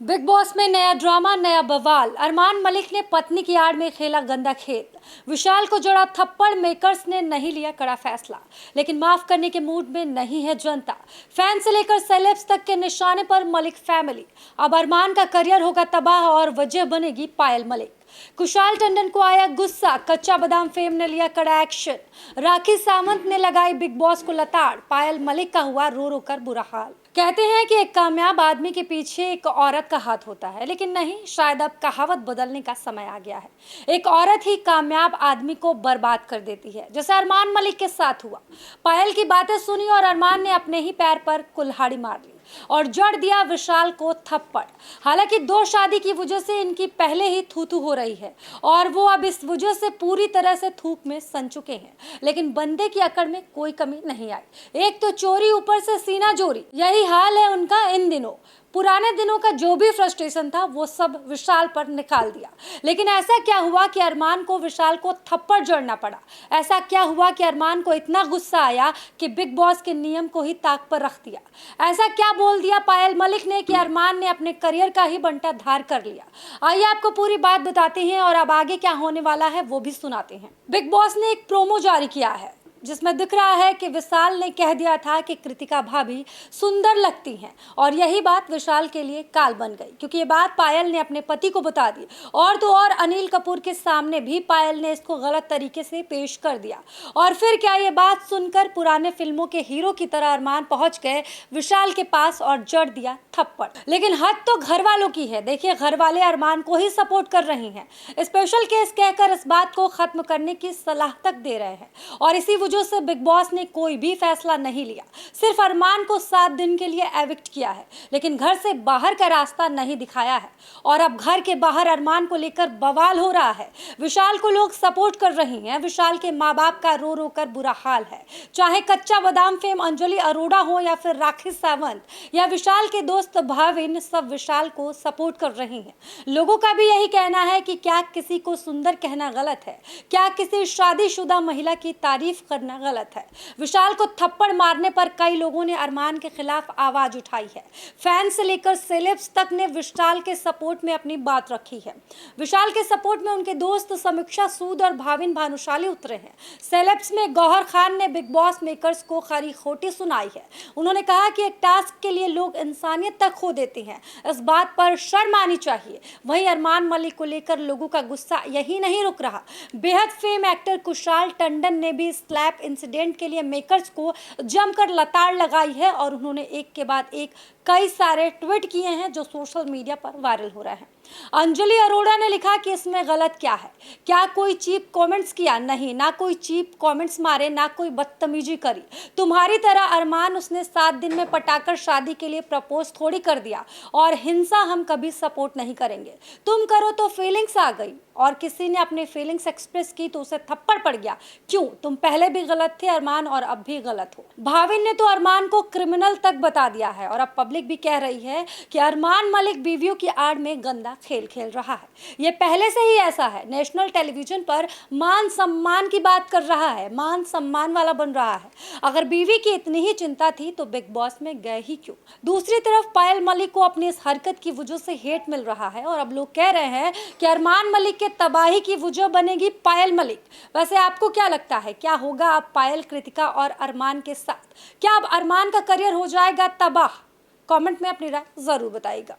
Big boss में नया drama, नया बवाल। अरमान मलिक ने पत्नी की आड़ में खेला गंदा खेल। विशाल को जड़ा थप्पड़। मेकर्स ने नहीं लिया कड़ा फैसला, लेकिन माफ करने के मूड में नहीं है जनता। फैन से लेकर सेलेब्स तक के निशाने पर मलिक फैमिली। अब अरमान का करियर होगा तबाह और वजह बनेगी पायल मलिक। कुशाल टंडन को आया गुस्सा। कच्चा बादाम फेम ने लिया कड़ा एक्शन। राखी सावंत ने लगाई बिग बॉस को लताड़। पायल मलिक का हुआ रो रो कर बुरा हाल। कहते हैं कि एक कामयाब आदमी के पीछे एक औरत का हाथ होता है, लेकिन नहीं, शायद अब कहावत बदलने का समय आ गया है। एक औरत ही कामयाब आदमी को बर्बाद कर देती है, जैसे अरमान मलिक के साथ हुआ। पायल की बातें सुनी और अरमान ने अपने ही पैर पर कुल्हाड़ी मार ली और जड़ दिया विशाल को थप्पड़। हालांकि 2 शादी की वजह से इनकी पहले ही थू-थू हो रही है और वो अब इस वजह से पूरी तरह से थूक में सन चुके हैं, लेकिन बंदे की अकड़ में कोई कमी नहीं आई। एक तो चोरी, ऊपर से सीना जोरी। यही हाल है उनका इन दिनों। पुराने दिनों का जो भी फ्रस्ट्रेशन था वो सब विशाल पर निकाल दिया। लेकिन ऐसा क्या हुआ कि अरमान को विशाल को थप्पड़ जड़ना पड़ा? ऐसा क्या हुआ कि अरमान को इतना गुस्सा आया कि बिग बॉस के नियम को ही ताक पर रख दिया? ऐसा क्या बोल दिया पायल मलिक ने कि अरमान ने अपने करियर का ही बंटा धार कर लिया? आइए आपको पूरी बात बताते हैं और अब आगे क्या होने वाला है वो भी सुनाते हैं। बिग बॉस ने एक प्रोमो जारी किया है जिसमें दिख रहा है कि विशाल ने कह दिया था कि कृतिका भाभी सुंदर लगती हैं, और यही बात विशाल के लिए काल बन गई, क्योंकि ये बात पायल ने अपने पति को बता दी। और तो और अनिल कपूर के सामने भी पायल ने इसको गलत तरीके से पेश कर दिया। और फिर क्या, ये बात सुनकर पुराने फिल्मों के हीरो की तरह अरमान पहुंच गए विशाल के पास और जड़ दिया थप्पड़। लेकिन हद तो घर वालों की है। देखिए, घर वाले अरमान को ही सपोर्ट कर रहे हैं, स्पेशल केस कहकर इस बात को खत्म करने की सलाह तक दे रहे हैं। और इसी वजह से बिग बॉस ने कोई भी फैसला नहीं लिया, सिर्फ अरमान को 7 दिन के लिए एविक्ट किया है, लेकिन घर से बाहर का रास्ता नहीं दिखाया है। और अब घर के बाहर अरमान को लेकर बवाल हो रहा है। विशाल को लोग सपोर्ट कर रहे हैं। विशाल के माँ बाप का रो रो कर बुरा हाल है। चाहे कच्चा बादाम फेम अंजलि अरोड़ा हो या फिर राखी सावंत या विशाल के दोस्त भाविन, सब विशाल को सपोर्ट कर रहे हैं। लोगों का भी यही कहना है कि क्या किसी को सुंदर कहना गलत है? क्या किसी शादीशुदा महिला की तारीफ करना गलत है? विशाल को थप्पड़ मारने पर कई लोगों ने अरमान के खिलाफ आवाज उठाई है। फैन से लेकर सेलेब्स तक ने विशाल के सपोर्ट में अपनी बात रखी है। विशाल के सपोर्ट में उनके दोस्त समीक्षा सूद और भाविन भानुशाली उतरे हैं। सेलेब्स में गौहर खान ने बिग बॉस मेकर्स को खरी खोटी सुनाई है। उन्होंने कहा कि एक टास्क के लिए लोग इंसानियत तक खो देते हैं, इस बात पर शर्म आनी चाहिए। वहीं अरमान मलिक को लेकर लोगों का गुस्सा यही नहीं रुक रहा। बेहद फेम एक्टर कुशाल टंडन ने भी स्लैप इंसिडेंट के लिए मेकर्स को जमकर लताड़ लगाई है और उन्होंने एक के बाद एक कई सारे ट्वीट किए हैं जो सोशल मीडिया पर वायरल हो रहे हैं। अंजलि अरोड़ा ने लिखा कि इसमें गलत क्या है? क्या कोई चीप कमेंट्स किया? नहीं, ना कोई चीप कमेंट्स मारे, ना कोई बदतमीजी करी। तुम्हारी तरह अरमान उसने 7 दिन में पटाकर शादी के लिए प्रपोज थोड़ी कर दिया। और हिंसा हम कभी सपोर्ट नहीं करेंगे। तुम करो तो फीलिंग्स आ गई और किसी ने अपने फीलिंग्स एक्सप्रेस की तो उसे थप्पड़ पड़ गया। क्यों? तुम पहले भी गलत थे अरमान और अब भी गलत हो। भाविन ने तो अरमान को क्रिमिनल तक बता दिया है और अब पब्लिक भी कह रही है कि अरमान मलिक बीवियों की आड़ में गंदा खेल खेल रहा है। ये पहले से ही ऐसा है। नेशनल टेलीविजन पर मान सम्मान की बात कर रहा है, मान सम्मान वाला बन रहा है। अगर बीवी की इतनी ही चिंता थी तो बिग बॉस में गए ही क्यों? दूसरी तरफ पायल मलिक को अपनी इस हरकत की वजह से हेट मिल रहा है और अब लोग कह रहे हैं कि अरमान मलिक के तबाही की वजह बनेगी पायल मलिक। वैसे आपको क्या लगता है, क्या होगा अब पायल, कृतिका और अरमान के साथ? क्या अब अरमान का करियर हो जाएगा तबाह? कमेंट में अपनी राय जरूर बताइएगा।